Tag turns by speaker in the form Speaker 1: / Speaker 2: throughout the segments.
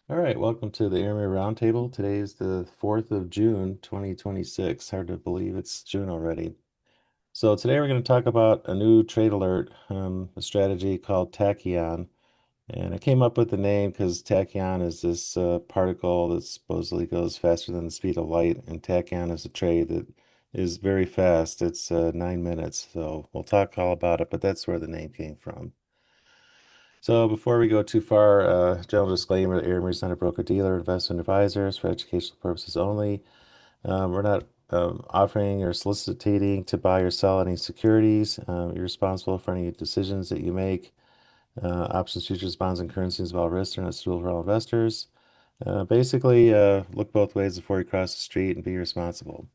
Speaker 1: All right, welcome to the Aeromir Roundtable. Today is the 4th of June, 2026. Hard to believe it's June already. So today we're going to talk about a new trade alert, a strategy called Tachyon. And I came up with the name because tachyon is this particle that supposedly goes faster than the speed of light, and tachyon is a trade that is very fast. It's 9 minutes, so we'll talk all about it, but that's where the name came from. So before we go too far, general disclaimer, the Aeromir is not a broker-dealer, investment advisors for educational purposes only. We're not offering or soliciting to buy or sell any securities. You're responsible for any decisions that you make. Options, futures, bonds, and currencies involve risks. They're not suitable for all investors. Basically, look both ways before you cross the street and be responsible.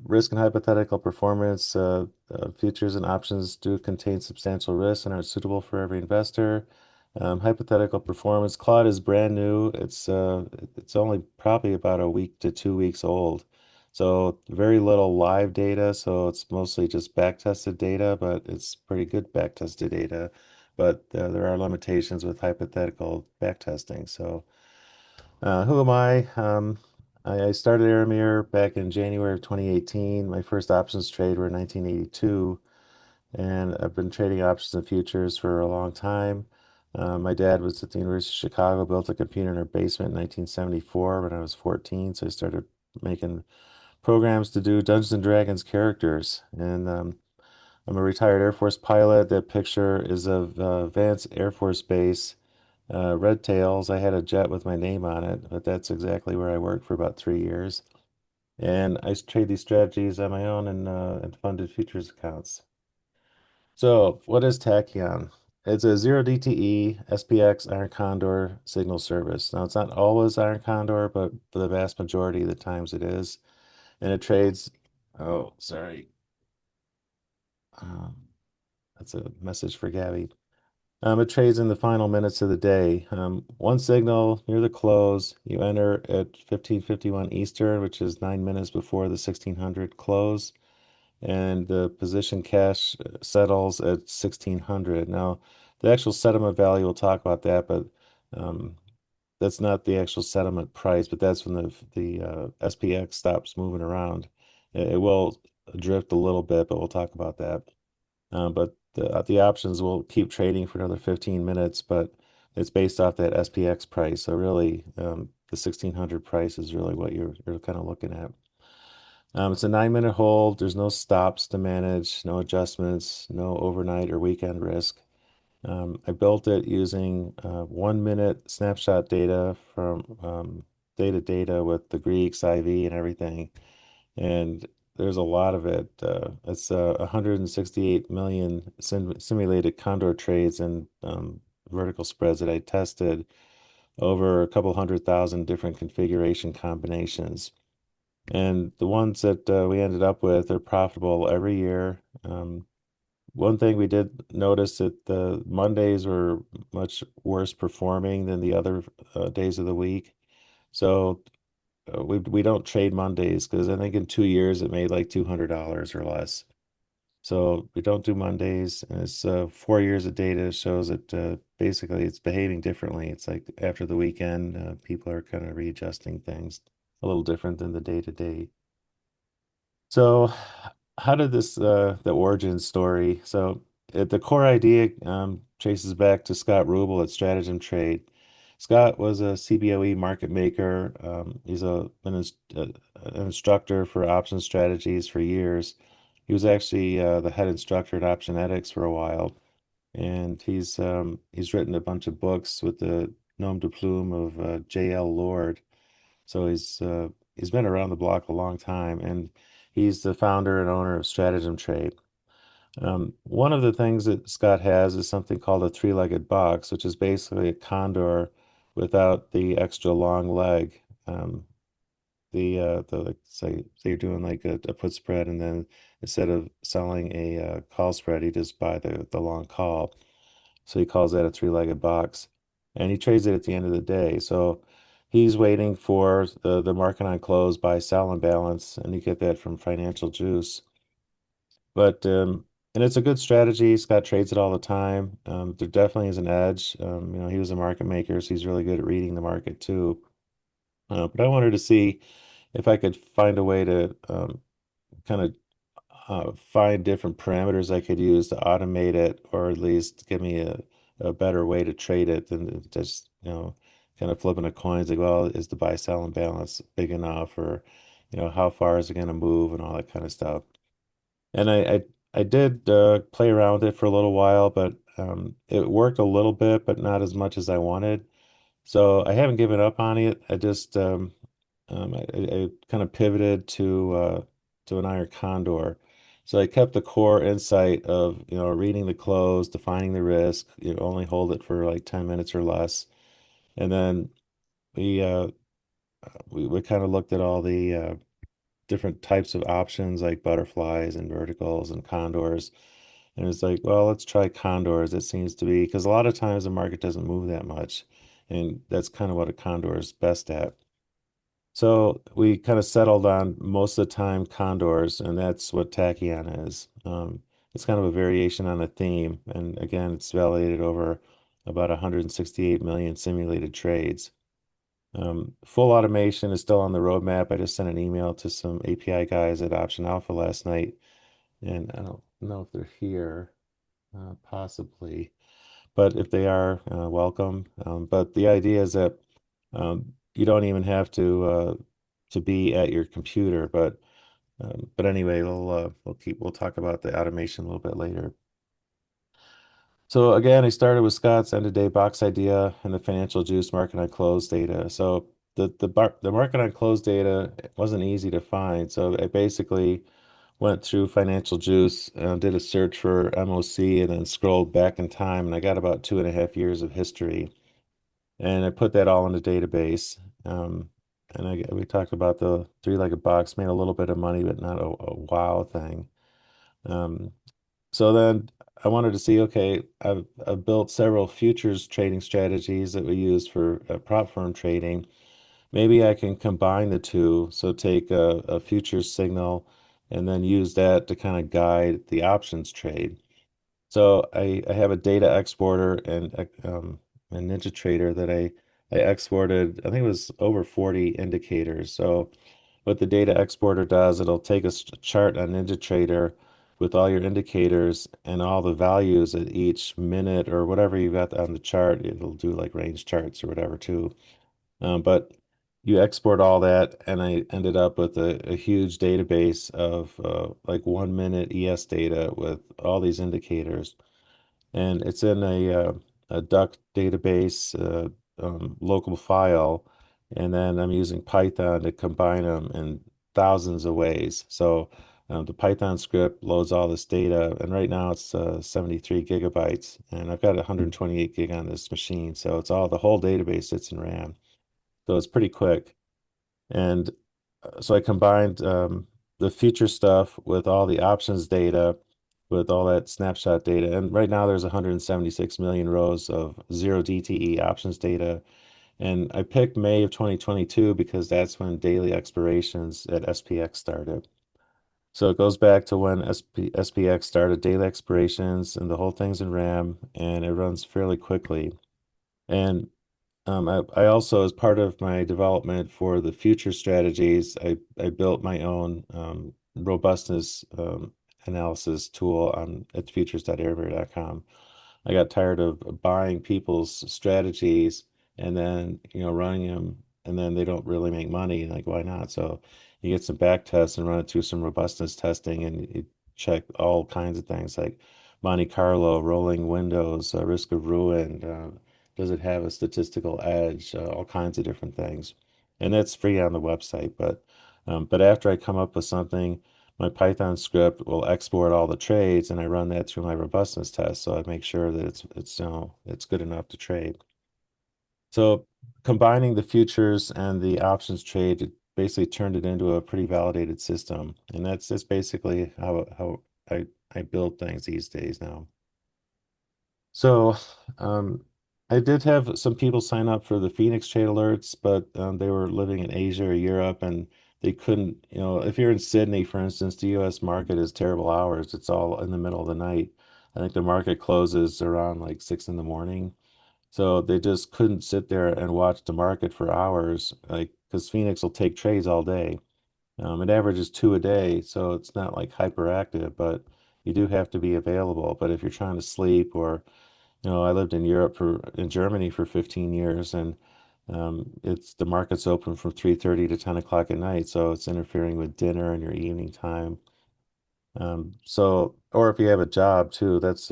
Speaker 1: Risk and hypothetical performance. Futures and options do contain substantial risks and are suitable for every investor. Hypothetical performance. Claude is brand new. It's only probably about a week to 2 weeks old. So very little live data. So it's mostly just back-tested data, but it's pretty good back-tested data. But there are limitations with hypothetical backtesting. So who am I? I started Aeromir back in January of 2018. My first options trade were in 1982, and I've been trading options and futures for a long time. My dad was at the University of Chicago, built a computer in our basement in 1974 when I was 14, so I started making programs to do Dungeons and Dragons characters. And I'm a retired Air Force pilot. That picture is of Vance Air Force Base. Red Tails, I had a jet with my name on it, but that's exactly where I worked for about 3 years. And I trade these strategies on my own and funded futures accounts. So, what is Tachyon? It's a 0 DTE SPX Iron Condor signal service. Now, it's not always Iron Condor, but for the vast majority of the times it is. And it trades, oh, sorry. Um, that's a message for Gabby. It trades in the final minutes of the day. One signal near the close, you enter at 15:51 Eastern, which is 9 minutes before the 1600 close, and the position cash settles at 1600. Now, the actual settlement value, we'll talk about that, but um, that's not the actual settlement price, but that's when the SPX stops moving around. It will drift a little bit, but we'll talk about that. But the options will keep trading for another 15 minutes, but it's based off that SPX price. So really, the 1600 price is really what you're kind of looking at. It's a 9 minute hold. There's no stops to manage, no adjustments, no overnight or weekend risk. I built it using 1 minute snapshot data from data with the Greeks, IV, and everything. And there's a lot of it. It's 168 million simulated condor trades and vertical spreads that I tested over a couple 100,000 different configuration combinations. And the ones that we ended up with are profitable every year. One thing we did notice that the Mondays were much worse performing than the other days of the week. So we don't trade Mondays because I think in 2 years it made like $200 or less. So we don't do Mondays, and it's 4 years of data shows that basically it's behaving differently. It's like after the weekend, people are kind of readjusting things a little different than the day to day. So how did this the origin story? So the core idea traces back to Scott Ruble at Stratagem Trade. Scott was a CBOE market maker. He's an instructor for option strategies for years. He was actually the head instructor at Optionetics for a while, and he's written a bunch of books with the nom de plume of J.L. Lord. So he's been around the block a long time, and he's the founder and owner of Stratagem Trade. One of the things that Scott has is something called a three-legged box, which is basically a condor without the extra long leg. Like, say you're doing like a put spread, and then instead of selling a call spread, you just buy the long call. So he calls that a three-legged box, and he trades it at the end of the day. So he's waiting for the market on close, buy, sell, and balance, and you get that from Financial Juice. But and it's a good strategy. Scott trades it all the time. There definitely is an edge. He was a market maker, so he's really good at reading the market too. But I wanted to see if I could find a way to kind of find different parameters I could use to automate it, or at least give me a better way to trade it than just, kind of flipping a coin. It's like, well, is the buy sell imbalance big enough, or, how far is it going to move and all that kind of stuff. And I did play around with it for a little while, but it worked a little bit, but not as much as I wanted. So I haven't given up on it. I kind of pivoted to an iron condor. So I kept the core insight of, reading the close, defining the risk, only hold it for like 10 minutes or less. And then we uh we kind of looked at all the different types of options like butterflies and verticals and condors. And it's like, well, let's try condors. It seems to be because a lot of times the market doesn't move that much. And that's kind of what a condor is best at. So we kind of settled on most of the time condors, and that's what Tachyon is. It's kind of a variation on a theme, and again, it's validated over about 168 million simulated trades. Full automation is still on the roadmap. I just sent an email to some API guys at Option Alpha last night, and I don't know if they're here, possibly, but if they are, welcome. But the idea is that you don't even have to be at your computer. But anyway, we'll talk about the automation a little bit later. So again, I started with Scott's end of day box idea and the financial juice market on close data. So the market on close data wasn't easy to find. So I basically went through financial juice, did a search for MOC, and then scrolled back in time, and I got about 2.5 years of history, and I put that all in a database. And we talked about the three-legged box, made a little bit of money, but not a wow thing. Um, so then I wanted to see, okay, I've built several futures trading strategies that we use for prop firm trading. Maybe I can combine the two. So take a futures signal and then use that to kind of guide the options trade. So I have a data exporter and a NinjaTrader that I exported. I think it was over 40 indicators. So what the data exporter does, it'll take a chart on NinjaTrader with all your indicators and all the values at each minute or whatever you got on the chart. It'll do like range charts or whatever too. But you export all that, and I ended up with a huge database of like 1 minute ES data with all these indicators, and it's in a duck database, local file, and then I'm using Python to combine them in thousands of ways. So the Python script loads all this data, and right now it's 73 gigabytes, and I've got 128 gig on this machine, so it's all the whole database sits in RAM, so it's pretty quick. And so I combined the future stuff with all the options data, with all that snapshot data. And right now there's 176 million rows of zero DTE options data. And I picked May of 2022 because that's when daily expirations at SPX started. So it goes back to when SPX started daily expirations, and the whole thing's in RAM, and it runs fairly quickly. And I also, as part of my development for the future strategies, I built my own robustness analysis tool on at futures.aeromir.com. I got tired of buying people's strategies and then, running them, and then they don't really make money. Like, why not? So you get some back tests and run it through some robustness testing, and you check all kinds of things like Monte Carlo, rolling windows, risk of ruin. Does it have a statistical edge? All kinds of different things. And that's free on the website. But after I come up with something, my Python script will export all the trades, and I run that through my robustness test. So I make sure that it's good enough to trade. So combining the futures and the options trade, it basically turned it into a pretty validated system. And that's basically how I build things these days now. So, I did have some people sign up for the Phoenix Trade Alerts, but they were living in Asia or Europe, and they couldn't, if you're in Sydney, for instance, the US market is terrible hours. It's all in the middle of the night. I think the market closes around like 6 in the morning. So they just couldn't sit there and watch the market for hours, like because Phoenix will take trades all day. It averages two a day, so it's not like hyperactive, but you do have to be available. But if you're trying to sleep, or I lived in Germany for 15 years, and it's the market's open from 3:30 to 10 o'clock at night, so it's interfering with dinner and your evening time. Or if you have a job too, that's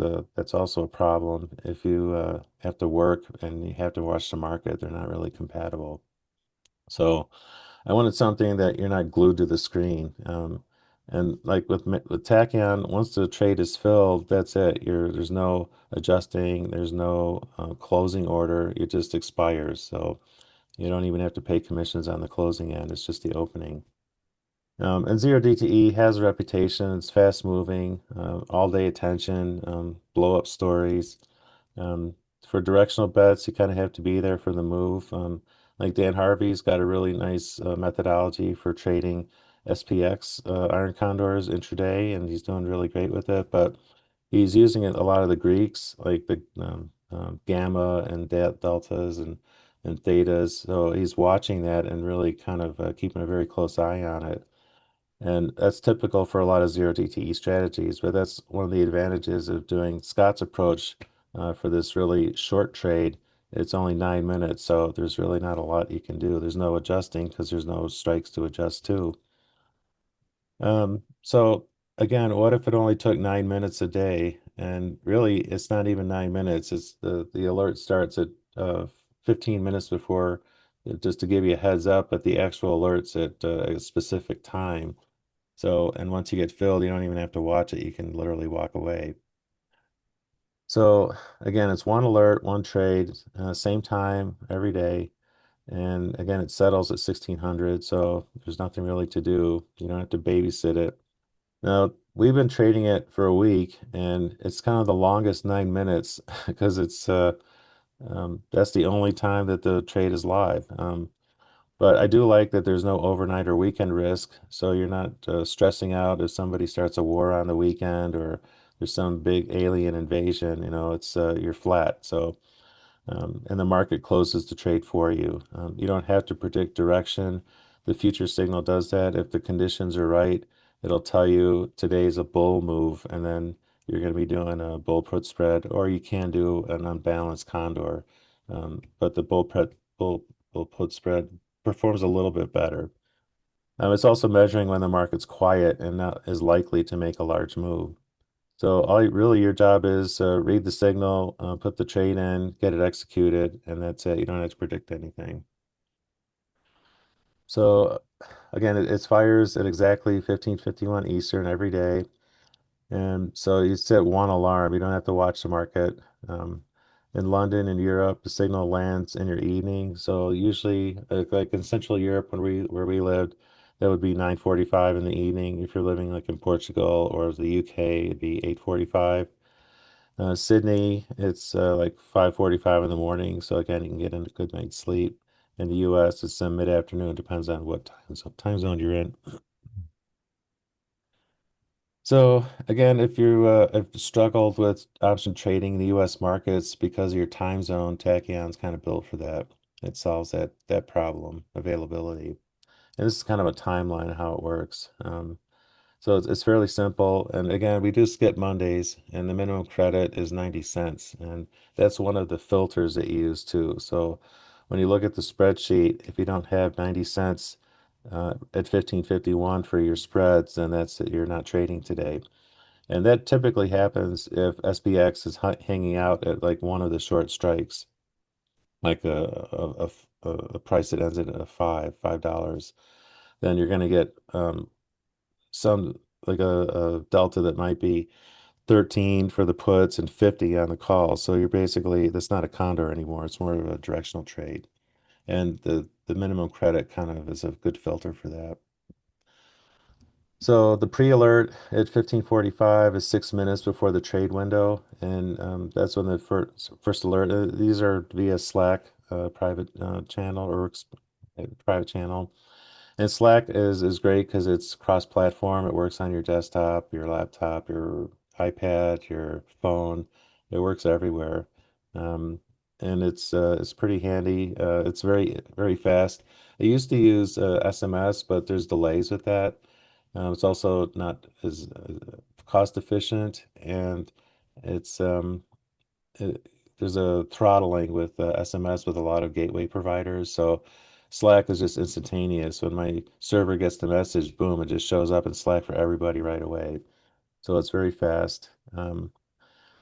Speaker 1: also a problem. If you have to work and you have to watch the market, they're not really compatible. So I wanted something that you're not glued to the screen. And like with Tachyon, once the trade is filled, that's it. There's no adjusting, there's no closing order. It just expires. So you don't even have to pay commissions on the closing end. It's just the opening. And zero DTE has a reputation. It's fast moving, all day attention, blow up stories. Um, for directional bets, you kind of have to be there for the move. Like Dan Harvey's got a really nice methodology for trading SPX iron condors intraday, and he's doing really great with it. But he's using it a lot of the Greeks, like the gamma and deltas and thetas. So he's watching that and really kind of keeping a very close eye on it. And that's typical for a lot of zero DTE strategies, but that's one of the advantages of doing Scott's approach for this really short trade. It's only 9 minutes, so there's really not a lot you can do. There's no adjusting because there's no strikes to adjust to. So again, what if it only took 9 minutes a day? And really, it's not even 9 minutes. It's the alert starts at 15 minutes before, just to give you a heads up, but the actual alert's at a specific time. So, and once you get filled, you don't even have to watch it. You can literally walk away. So again, it's one alert, one trade, same time every day. And again, it settles at 1600. So there's nothing really to do. You don't have to babysit it. Now, we've been trading it for a week, and it's kind of the longest 9 minutes because that's the only time that the trade is live. But I do like that there's no overnight or weekend risk, so you're not stressing out if somebody starts a war on the weekend or there's some big alien invasion. It's you're flat. So and the market closes the trade for you. You don't have to predict direction. The future signal does that. If the conditions are right, it'll tell you today's a bull move, and then you're going to be doing a bull put spread, or you can do an unbalanced condor. But the bull put spread performs a little bit better. It's also measuring when the market's quiet and not as likely to make a large move. So really your job is read the signal, put the trade in, get it executed, and that's it. You don't have to predict anything. So again, it expires at exactly 15:51 Eastern every day. And so you set one alarm. You don't have to watch the market. Um, in London and Europe, the signal lands in your evening. So usually, like in Central Europe, where we lived, that would be 9:45 in the evening. If you're living like in Portugal or the UK, it'd be 8:45. Sydney, it's like 5:45 in the morning. So again, you can get into good night's sleep. In the US, it's mid-afternoon. Depends on what time zone you're in. So again, if you have struggled with option trading in the U.S. markets because of your time zone, Tachyon's kind of built for that. It solves that problem, availability. And this is kind of a timeline of how it works. So it's fairly simple. And again, we do skip Mondays, and the minimum credit is 90 cents. And that's one of the filters that you use too. So when you look at the spreadsheet, if you don't have 90 cents at 1551 for your spreads, then that's it, you're not trading today. And that typically happens if SPX is hanging out at like one of the short strikes, like a price that ends at a $5. Then you're going to get some like a delta that might be 13 for the puts and 50 on the calls. So you're basically, that's not a condor anymore. It's more of a directional trade. And the minimum credit kind of is a good filter for that. So the pre-alert at 15:45 is 6 minutes before the trade window, and that's when the first alert. These are via Slack private channel or private channel, And Slack is great because it's cross-platform. It works on your desktop, your laptop, your iPad, your phone. It works everywhere. Um, and it's pretty handy. It's very fast. I used to use SMS, but there's delays with that. It's also not as cost efficient, and it's there's a throttling with SMS with a lot of gateway providers. So Slack is just instantaneous. When my server gets the message, boom, it just shows up in Slack for everybody right away. So it's very fast.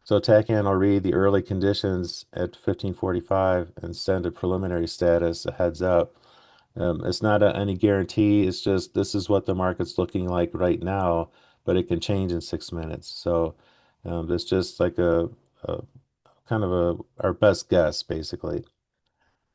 Speaker 1: So Tachyon will read the early conditions at 15:45 and send a preliminary status, a heads up. It's not any guarantee. It's just this is what the market's looking like right now, but it can change in 6 minutes. So it's just like a kind of our best guess, basically.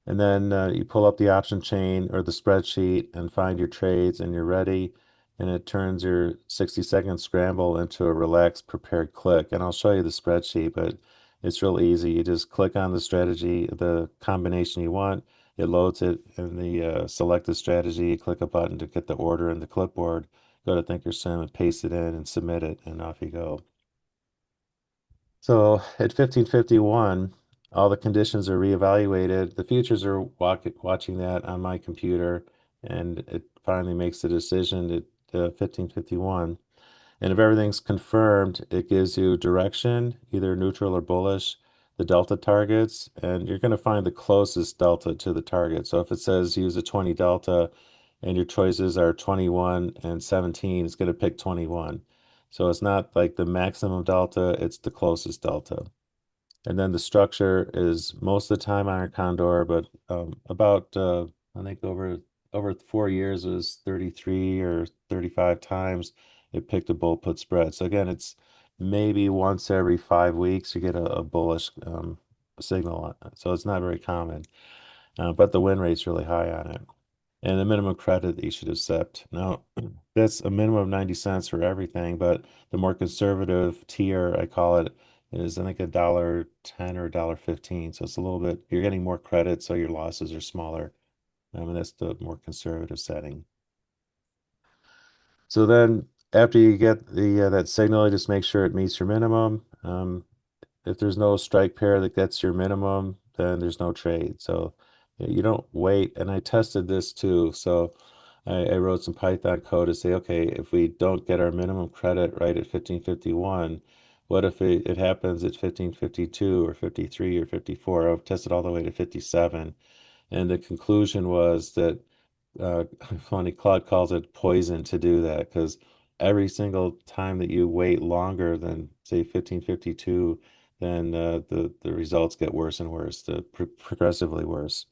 Speaker 1: And then you pull up the option chain or the spreadsheet and find your trades, and you're ready. And it turns your 60-second scramble into a relaxed, prepared click. And I'll show you the spreadsheet, but it's real easy. You just click on the strategy, the combination you want. It loads it in the selected strategy. You click a button to get the order in the clipboard. Go to thinkorswim and paste it in and submit it, and off you go. So at 15:51, all the conditions are reevaluated. The futures are watching that on my computer, and it finally makes the decision at 15:51. And if everything's confirmed, it gives you direction, either neutral or bullish, the delta targets, and you're going to find the closest delta to the target. So if it says use a 20 delta and your choices are 21 and 17, it's going to pick 21. So it's not like the maximum delta, it's the closest delta. And then the structure is most of the time on a condor, but about I think over 4 years it was 33 or 35 times it picked a bull put spread. So again, it's maybe once every 5 weeks you get a bullish signal. So it's not very common, but the win rate's really high on it. And the minimum credit that you should accept. Now, that's a minimum of 90 cents for everything, but the more conservative tier, I call it, is I think $1.10 or $1.15. So it's a little bit, you're getting more credit, so your losses are smaller. I mean, that's the more conservative setting. So then after you get the that signal, you just make sure it meets your minimum. If there's no strike pair that gets your minimum, then there's no trade. So you don't wait. And I tested this too. So I wrote some Python code to say, okay, if we don't get our minimum credit right at 15:51, what if it happens at 15:52 or 53 or 54? I've tested all the way to 57. And the conclusion was that funny, Claude calls it poison to do that because every single time that you wait longer than say 15:52, then the results get worse and worse, progressively worse.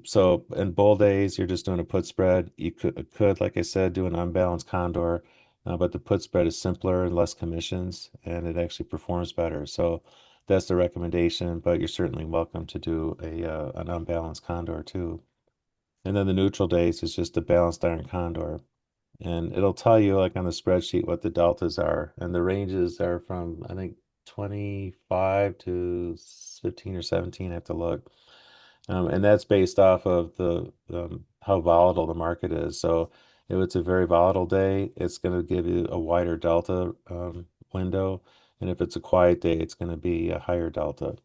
Speaker 1: So in bull days, you're just doing a put spread. You could, like I said, do an unbalanced condor, but the put spread is simpler and less commissions, and it actually performs better. So that's the recommendation, but you're certainly welcome to do a an unbalanced condor too. And then the neutral days is just a balanced iron condor. And it'll tell you like on the spreadsheet what the deltas are. And the ranges are from I think 25 to 15 or 17. I have to look. And that's based off of the how volatile the market is. So if it's a very volatile day, it's going to give you a wider delta window. And if it's a quiet day, it's going to be a higher delta.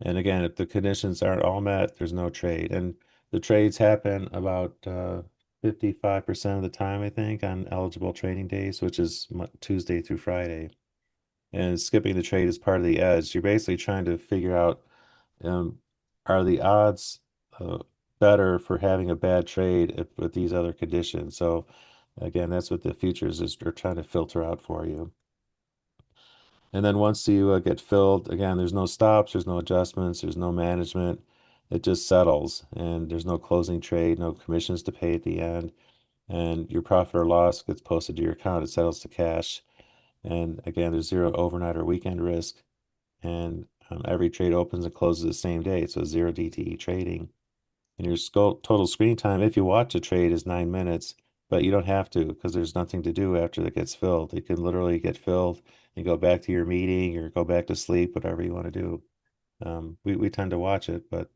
Speaker 1: And again, if the conditions aren't all met, there's no trade. And the trades happen about 55% of the time, I think, on eligible trading days, which is Tuesday through Friday. And skipping the trade is part of the edge. You're basically trying to figure out um, are the odds uh, better for having a bad trade with these other conditions. So again, that's what the futures is are trying to filter out for you. And then once you get filled, again, there's no stops, there's no adjustments, there's no management. It just settles, and there's no closing trade, no commissions to pay at the end. And your profit or loss gets posted to your account. It settles to cash. And again, there's zero overnight or weekend risk. And every trade opens and closes the same day. So zero DTE trading. And your total screen time, if you watch a trade, is 9 minutes, but you don't have to because there's nothing to do after that gets filled. You can literally get filled and go back to your meeting or go back to sleep, whatever you want to do. We tend to watch it, but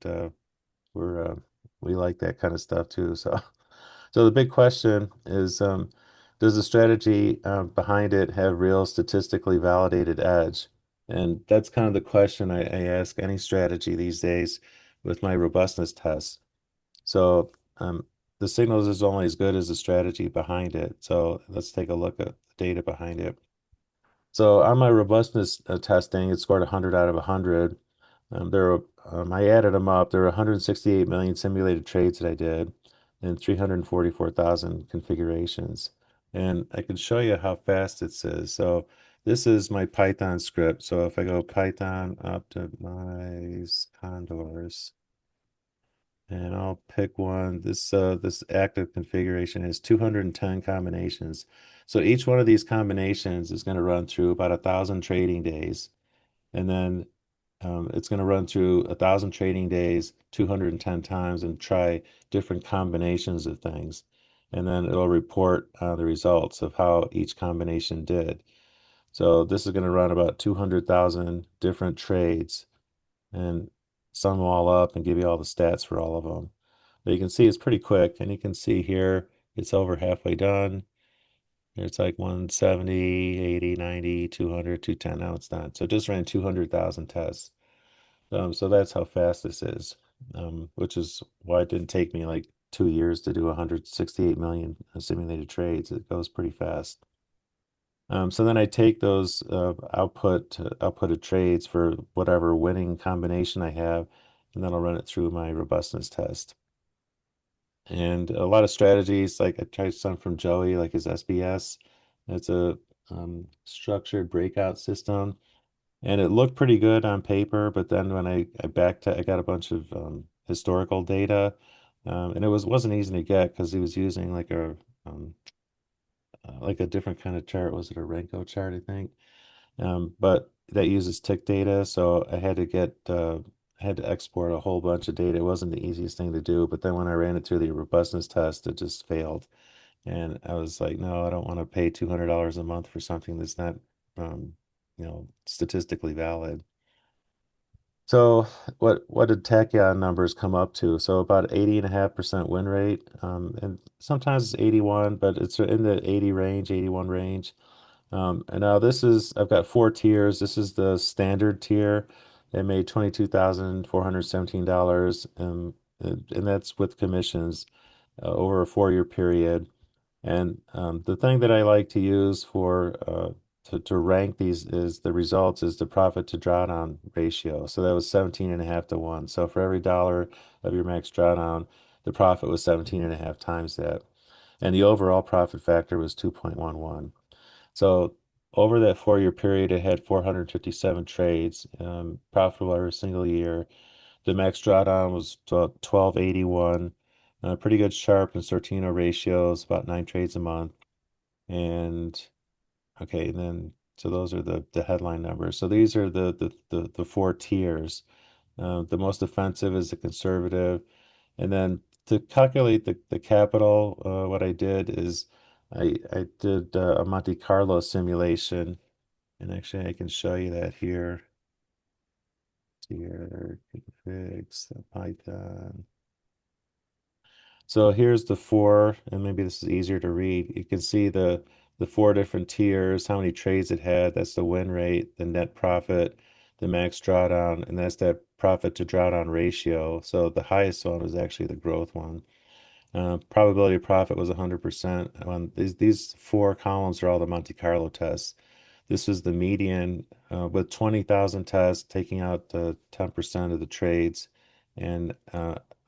Speaker 1: we're we like that kind of stuff too. So So the big question is, does the strategy behind it have real statistically validated edge? And that's kind of the question I ask any strategy these days with my robustness tests. So the signals is only as good as the strategy behind it. So let's take a look at the data behind it. So on my robustness testing, it scored 100 out of 100. I added them up. There were 168 million simulated trades that I did and 344,000 configurations. And I can show you how fast it is. So this is my Python script. So if I go Python optimize condors, and I'll pick one. This active configuration has 210 combinations. So each one of these combinations is going to run through about 1,000 trading days. And then it's going to run through 1,000 trading days 210 times and try different combinations of things. And then it'll report the results of how each combination did. So this is going to run about 200,000 different trades and sum them all up and give you all the stats for all of them. But you can see it's pretty quick, and you can see here it's over halfway done. It's like 170, 80, 90, 200, 210. Now it's done. So it just ran 200,000 tests. So that's how fast this is, which is why it didn't take me like 2 years to do 168 million simulated trades. It goes pretty fast. So then I take those outputted trades for whatever winning combination I have, and then I'll run it through my robustness test. And a lot of strategies, like I tried some from Joey, like his SBS. It's a structured breakout system, and it looked pretty good on paper. But then when I got a bunch of historical data, and it wasn't easy to get because he was using um, like a different kind of chart. Was it a Renko chart, I think? But that uses tick data, so I had to export a whole bunch of data. It wasn't the easiest thing to do, but then when I ran it through the robustness test, it just failed. And I was like, no, I don't want to pay $200 a month for something that's not, um, statistically valid. So what did Tachyon numbers come up to? So about 80.5% win rate. And sometimes it's 81, but it's in the 80 range, 81 range. And now I've got four tiers. This is the standard tier. It made $22,417, and that's with commissions over a 4-year period. And the thing that I like to use to rank these is the results is the profit to drawdown ratio. So that was 17.5 to 1. So for every dollar of your max drawdown, the profit was 17.5 times that. And the overall profit factor was 2.11. So over that 4-year period, it had 457 trades, profitable every single year. The max drawdown was 1281. Pretty good Sharpe and Sortino ratios, about 9 trades a month. And okay, and then so those are the headline numbers. So these are the four tiers. The most offensive is the conservative. And then to calculate the capital, what I did is I did a Monte Carlo simulation, and actually I can show you that here. Here, configs, Python. So here's the four, and maybe this is easier to read. You can see the four different tiers, how many trades it had. That's the win rate, the net profit, the max drawdown, and that's that profit to drawdown ratio. So the highest one was actually the growth one. Probability of profit was 100%. These four columns are all the Monte Carlo tests. This is the median with 20,000 tests, taking out the 10% of the trades and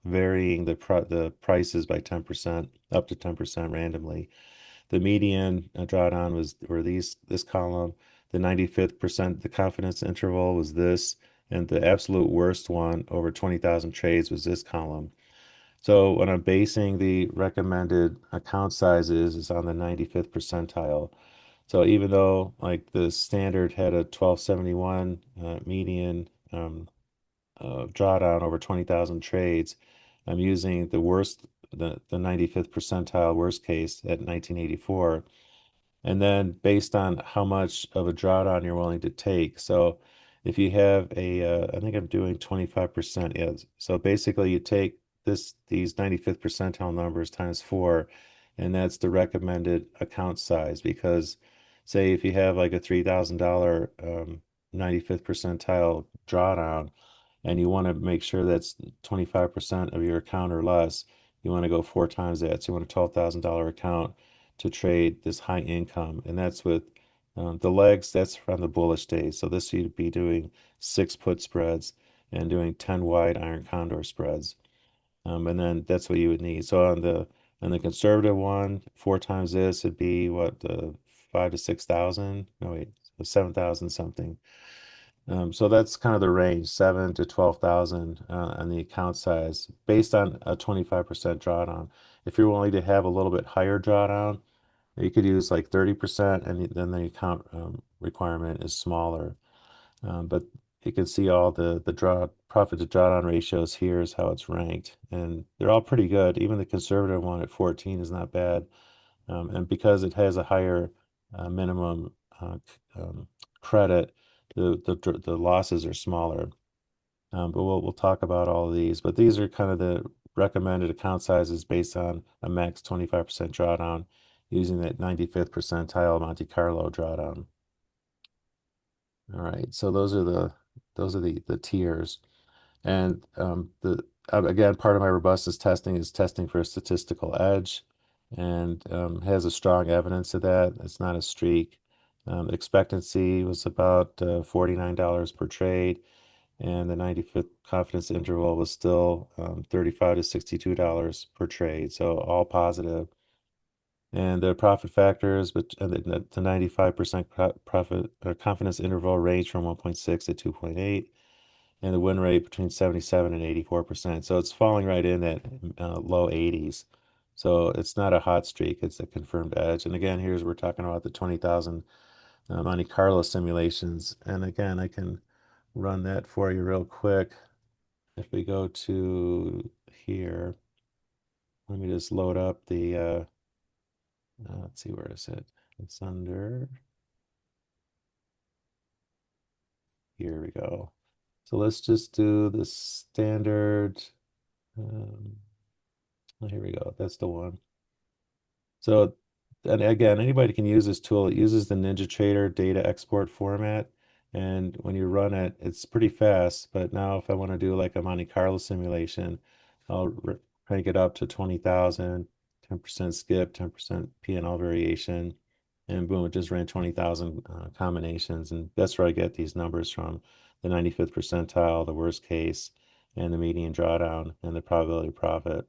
Speaker 1: varying the prices by 10%, up to 10% randomly. The median drawdown were this column. The 95th percent, the confidence interval was this, and the absolute worst one over 20,000 trades was this column. So when I'm basing the recommended account sizes is on the 95th percentile. So even though like the standard had a 1271 median drawdown over 20,000 trades, I'm using the 95th percentile worst case at 1984. And then based on how much of a drawdown you're willing to take. So if you have I think I'm doing 25%. Yeah. So basically you take these 95th percentile numbers times four, and that's the recommended account size. Because say if you have like a $3,000 95th percentile drawdown, and you want to make sure that's 25% of your account or less, you want to go four times that. So you want a $12,000 account to trade this high income, and that's with the legs. That's from the bullish days. So this you'd be doing six put spreads and doing 10 wide iron condor spreads. And then that's what you would need. So on the conservative one, four times this would be what, 5 to 6,000? No, wait, 7,000 something. So that's kind of the range, 7 to 12,000 on the account size, based on a 25% drawdown. If you're willing to have a little bit higher drawdown, you could use like 30%, and then the account requirement is smaller. But you can see all the draw profit to drawdown ratios here is how it's ranked, and they're all pretty good. Even the conservative one at 14 is not bad, and because it has a higher minimum credit, the losses are smaller. But we'll talk about all of these. But these are kind of the recommended account sizes based on a max 25% drawdown using that 95th percentile Monte Carlo drawdown. All right, so those are the tiers. And the again, part of my robustness testing is testing for a statistical edge, and has a strong evidence of that. It's not a streak. Expectancy was about $49 per trade, and the 95th confidence interval was still $35 to $62 per trade. So all positive. And the profit factors, but the 95% profit or confidence interval range from 1.6 to 2.8, and the win rate between 77 and 84%. So it's falling right in at low 80s. So it's not a hot streak, it's a confirmed edge. And again, here's we're talking about the 20,000 Monte Carlo simulations. And again, I can run that for you real quick. If we go to here, let me just load up the, let's see, where is it? It's under, here we go. So let's just do the standard, um, oh, here we go, that's the one. So, and again, anybody can use this tool. It uses the NinjaTrader data export format. And when you run it, it's pretty fast. But now if I want to do like a Monte Carlo simulation, I'll crank it up to 20,000, 10% skip, 10% P&L variation, and boom, it just ran 20,000 combinations. And that's where I get these numbers from: the 95th percentile, the worst case, and the median drawdown, and the probability of profit.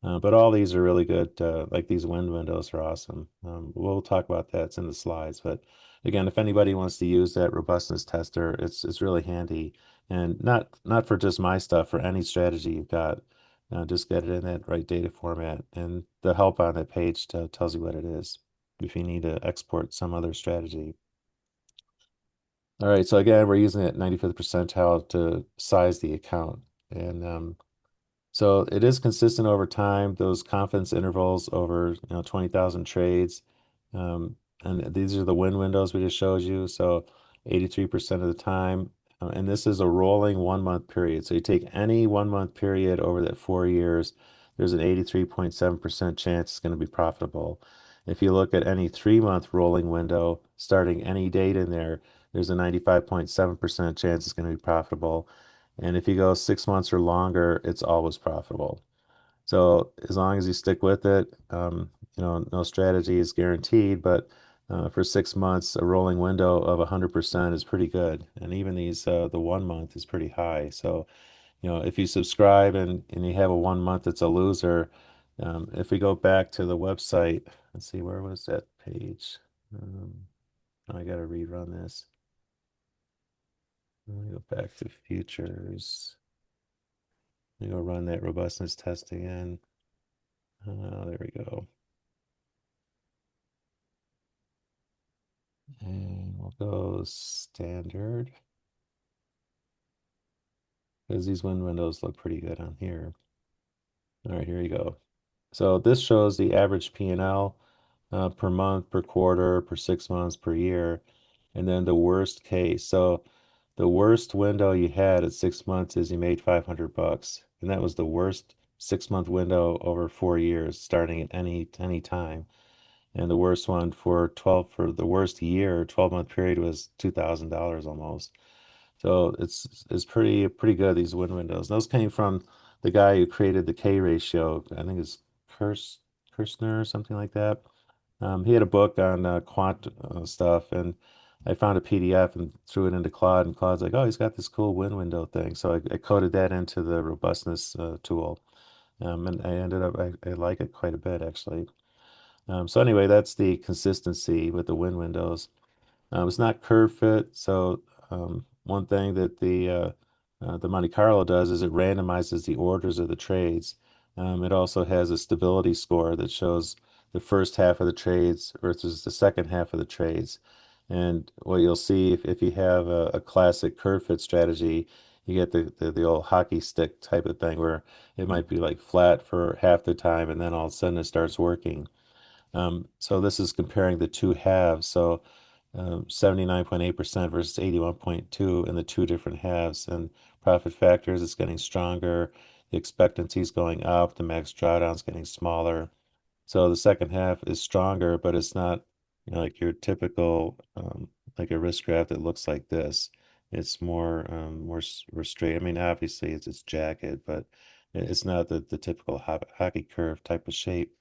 Speaker 1: But all these are really good. Like these wind windows are awesome. We'll talk about that. It's in the slides. But again, if anybody wants to use that robustness tester, it's really handy, and not for just my stuff. For any strategy you've got, just get it in that right data format, and the help on that page tells you what it is if you need to export some other strategy. All right. So again, we're using that 95th percentile to size the account, and so it is consistent over time, those confidence intervals over 20,000 trades. And these are the win windows we just showed you. So 83% of the time. And this is a rolling 1 month period. So you take any 1 month period over that 4 years, there's an 83.7% chance it's going to be profitable. If you look at any 3 month rolling window, starting any date in there, there's a 95.7% chance it's going to be profitable. And if you go 6 months or longer, it's always profitable. So as long as you stick with it, no strategy is guaranteed, but for 6 months, a rolling window of 100% is pretty good. And even the 1 month is pretty high. So, if you subscribe and you have a 1 month that's a loser, if we go back to the website, let's see, where was that page? I got to rerun this. Let me go back to futures. Let me go run that robustness test again. There we go. And we'll go standard, because these win windows look pretty good on here. All right, here you go. So this shows the average P&L per month, per quarter, per 6 months, per year, and then the worst case. So the worst window you had at 6 months is you made 500 bucks, and that was the worst 6-month window over 4 years, starting at any time. And the worst one for the worst year, 12-month period was $2,000 almost. So it's pretty good, these win windows. Those came from the guy who created the K ratio. I think it's Kirshner or something like that. He had a book on quant stuff, and I found a PDF and threw it into Claude, and Claude's like, "Oh, he's got this cool win window thing." So I coded that into the robustness tool, and I ended up I like it quite a bit actually. So anyway, that's the consistency with the win windows. It's not curve fit, so one thing that the Monte Carlo does is it randomizes the orders of the trades. It also has a stability score that shows the first half of the trades versus the second half of the trades. And what you'll see if you have a classic curve fit strategy, you get the old hockey stick type of thing where it might be like flat for half the time and then all of a sudden it starts working. So this is comparing the two halves. So 79.8% versus 81.2 in the two different halves. And profit factors is getting stronger. The expectancy is going up. The max drawdown is getting smaller. So the second half is stronger, but it's not, like your typical like a risk graph that looks like this. It's more straight. I mean, obviously it's jagged, but it's not the typical hockey curve type of shape.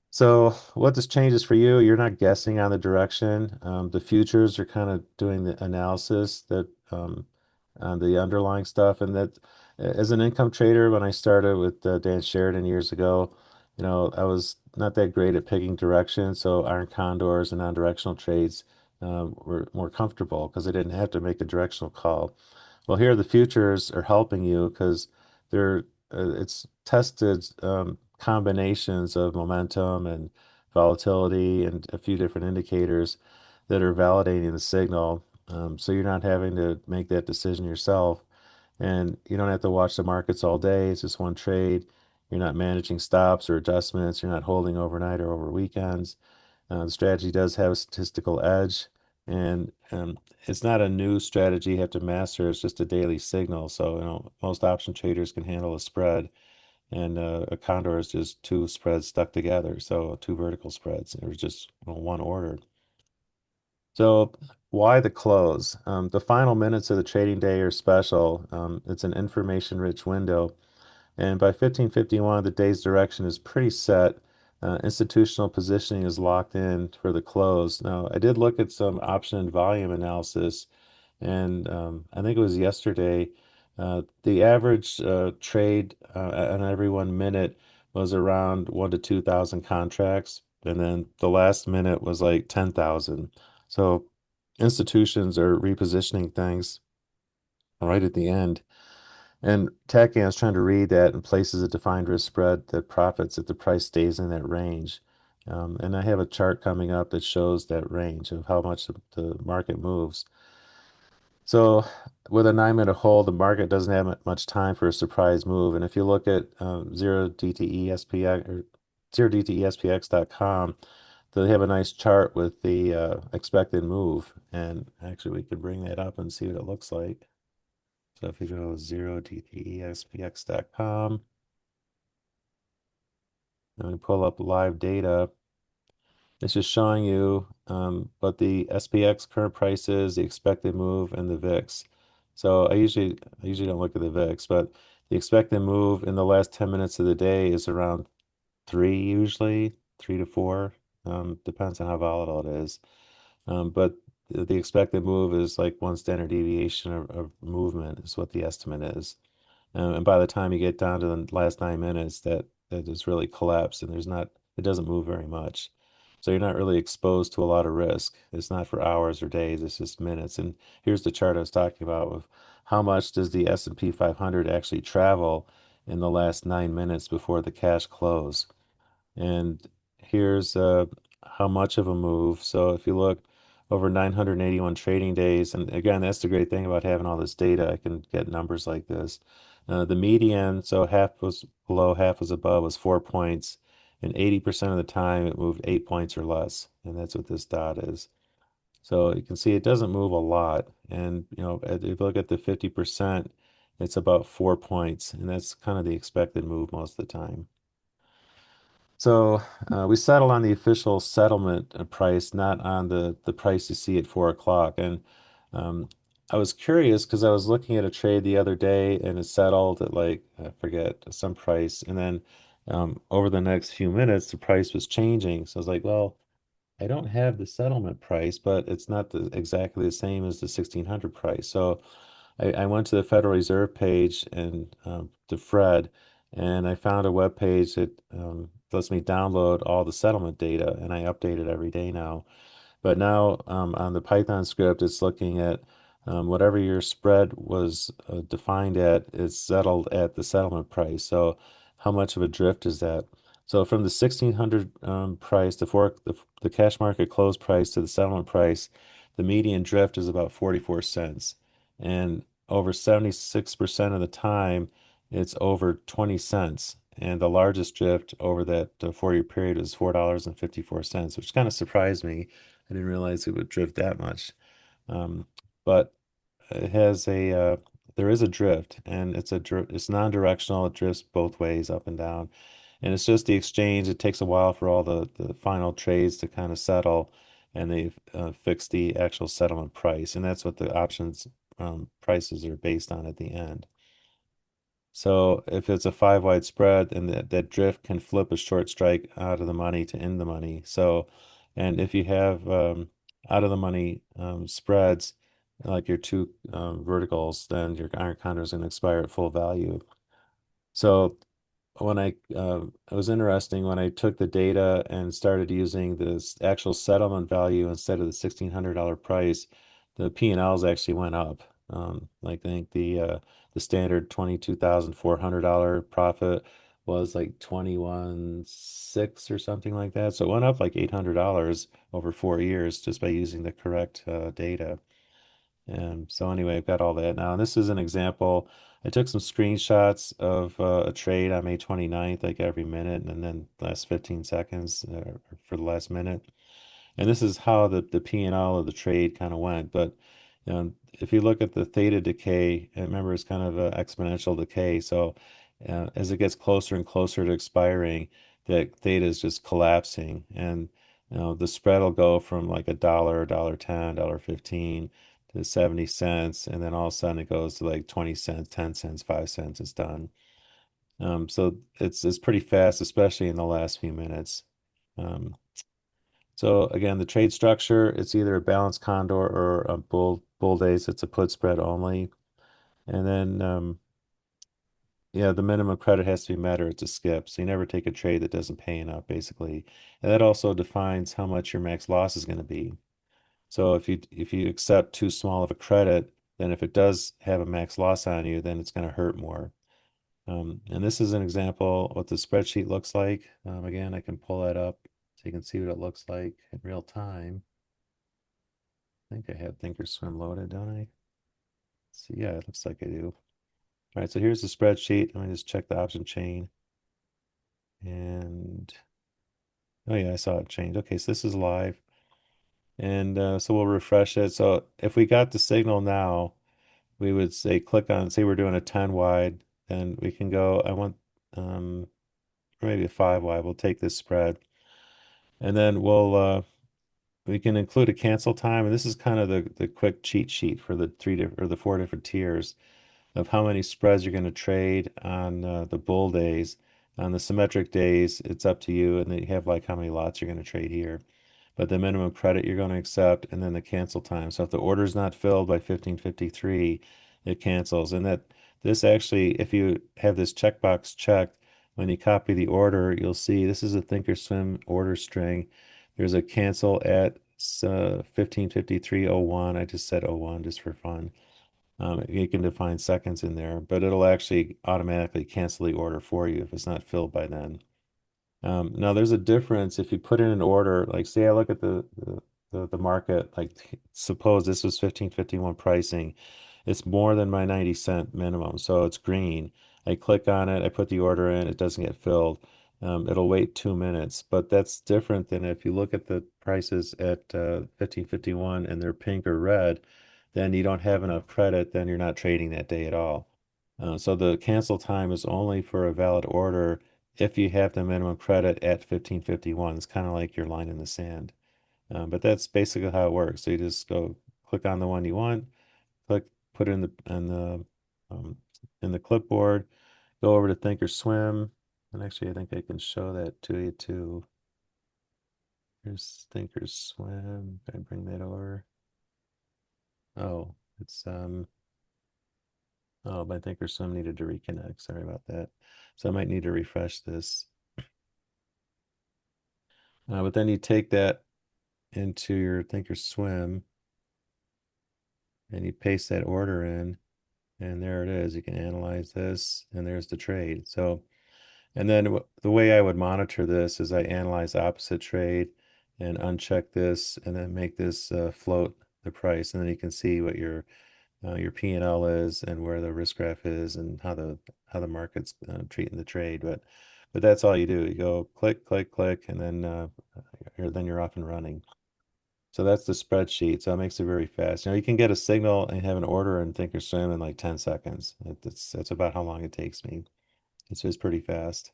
Speaker 1: So what this changes for you, you're not guessing on the direction. The futures are kind of doing the analysis that on the underlying stuff. And that as an income trader, when I started with Dan Sheridan years ago, I was not that great at picking direction. So iron condors and non-directional trades were more comfortable because I didn't have to make a directional call. Well, here the futures are helping you because they're it's tested combinations of momentum and volatility and a few different indicators that are validating the signal. So you're not having to make that decision yourself, and you don't have to watch the markets all day. It's just one trade. You're not managing stops or adjustments. You're not holding overnight or over weekends. The strategy does have a statistical edge, and it's not a new strategy you have to master. It's just a daily signal. So, most option traders can handle a spread, and a condor is just two spreads stuck together. So, two vertical spreads, or just one order. So, why the close? The final minutes of the trading day are special. It's an information-rich window. And by 1551, the day's direction is pretty set. Institutional positioning is locked in for the close. Now, I did look at some option and volume analysis, and I think it was yesterday. The average trade on every 1 minute was around 1 to 2,000 contracts, and then the last minute was like 10,000. So institutions are repositioning things right at the end. And Tachyon is trying to read that and places a defined risk spread that profits if the price stays in that range. And I have a chart coming up that shows that range of how much the market moves. So with a 9 minute hold, the market doesn't have much time for a surprise move. And if you look at 0DTE SPX or 0DTESPX.com, they have a nice chart with the expected move. And actually, we can bring that up and see what it looks like. So if you go 0DTESPX.com and we pull up live data, it's just showing you what the SPX current price is, the expected move, and the VIX. So I usually don't look at the VIX, but the expected move in the last 10 minutes of the day is around three, usually 3 to 4. Depends on how volatile it is. But the expected move is like one standard deviation of movement is what the estimate is. And by the time you get down to the last 9 minutes, that is really collapsed, and it doesn't move very much. So you're not really exposed to a lot of risk. It's not for hours or days, it's just minutes. And here's the chart I was talking about of how much does the S&P 500 actually travel in the last 9 minutes before the cash close. And here's how much of a move. So if you look over 981 trading days, and again, that's the great thing about having all this data. I can get numbers like this. The median, so half was below, half was above, was 4 points. And 80% of the time it moved 8 points or less. And that's what this dot is. So you can see it doesn't move a lot. And if you look at the 50%, it's about 4 points, and that's kind of the expected move most of the time. So we settled on the official settlement price, not on the price you see at 4 o'clock. And um, I was curious because I was looking at a trade the other day and it settled at like, I forget, some price. And then over the next few minutes, the price was changing. So I was like, well, I don't have the settlement price, but it's not exactly the same as the 1600 price. So I went to the Federal Reserve page and to Fred, and I found a web page that lets me download all the settlement data, and I update it every day now. But now on the Python script, it's looking at whatever your spread was defined at is settled at the settlement price. So how much of a drift is that? So from the 1600 price, the cash market close price to the settlement price, the median drift is about 44 cents. And over 76% of the time, it's over 20 cents. And the largest drift over that 4-year period is $4.54, which kind of surprised me. I didn't realize it would drift that much. Um, but it has there is a drift, and it's non-directional. It drifts both ways, up and down. And it's just the exchange. It takes a while for all the final trades to kind of settle, and they fix the actual settlement price. And that's what the options prices are based on at the end. So if it's a 5 wide spread, then that drift can flip a short strike out of the money to in the money. So, and if you have out of the money spreads, like your two verticals, then your iron condor is going to expire at full value. So when it was interesting when I took the data and started using this actual settlement value instead of the $1,600 price, the P&Ls actually went up. Like I think the standard $22,400 profit was like 21.6 or something like that. So it went up like $800 over 4 years just by using the correct data. And so anyway, I've got all that now. And this is an example. I took some screenshots of a trade on May 29th, like every minute, and then last 15 seconds for the last minute. And this is how the P&L of the trade kind of went. But if you look at the theta decay, remember it's kind of an exponential decay. So as it gets closer and closer to expiring, that theta is just collapsing. And the spread will go from like a dollar 10, dollar 15 to 70 cents, and then all of a sudden it goes to like 20 cents, 10 cents, 5 cents, it's done. So it's pretty fast, especially in the last few minutes. Um, so again, the trade structure, it's either a balanced condor or a bull days. It's a put spread only. And then yeah, the minimum credit has to be met or it's a skip. So you never take a trade that doesn't pay enough, basically. And that also defines how much your max loss is going to be. So if you accept too small of a credit, then if it does have a max loss on you, then it's going to hurt more. And this is an example what the spreadsheet looks like. Again, I can pull that up so you can see what it looks like in real time. I think I have thinkorswim loaded, don't I? So yeah, it looks like I do. All right, so here's the spreadsheet. Let me just check the option chain. And oh yeah, I saw it change. Okay, so this is live. And so we'll refresh it. So if we got the signal now, we would say click on, say we're doing a 10 wide, then we can go, I want maybe a 5 wide. We'll take this spread. And then we can include a cancel time. And this is kind of the quick cheat sheet for the the 4 different tiers of how many spreads you're going to trade on the bull days. On the symmetric days, it's up to you, and then you have like how many lots you're going to trade here. But the minimum credit you're going to accept, and then the cancel time. So if the order's not filled by 15:53, it cancels. And that this actually, if you have this checkbox checked, when you copy the order, you'll see this is a thinkorswim order string. There's a cancel at 15:53:01. I just said 01 just for fun. You can define seconds in there, but it'll actually automatically cancel the order for you if it's not filled by then. Now there's a difference if you put in an order, like say I look at the market, like suppose this was 1551 pricing. It's more than my 90 cent minimum, so it's green. I click on it, I put the order in, it doesn't get filled. It'll wait 2 minutes, but that's different than if you look at the prices at 1551 and they're pink or red, then you don't have enough credit, then you're not trading that day at all. So the cancel time is only for a valid order if you have the minimum credit at 1551. It's kind of like your line in the sand. But that's basically how it works. So you just go click on the one you want, click, put it um, in the clipboard, go over to thinkorswim, and actually I think I can show that to you too. Here's thinkorswim. Can I bring that over? Oh, it's oh, my thinkorswim needed to reconnect. Sorry about that. So I might need to refresh this. But then you take that into your thinkorswim and you paste that order in, and there it is. You can analyze this, and there's the trade. So, and then the way I would monitor this is I analyze opposite trade and uncheck this, and then make this float the price, and then you can see what your P&L is and where the risk graph is and how the market's treating the trade. But that's all you do. You go click, click, click, and then you're off and running. So that's the spreadsheet. So it makes it very fast. You can get a signal and have an order and thinkorswim in like 10 seconds. That's about how long it takes me. It's just pretty fast.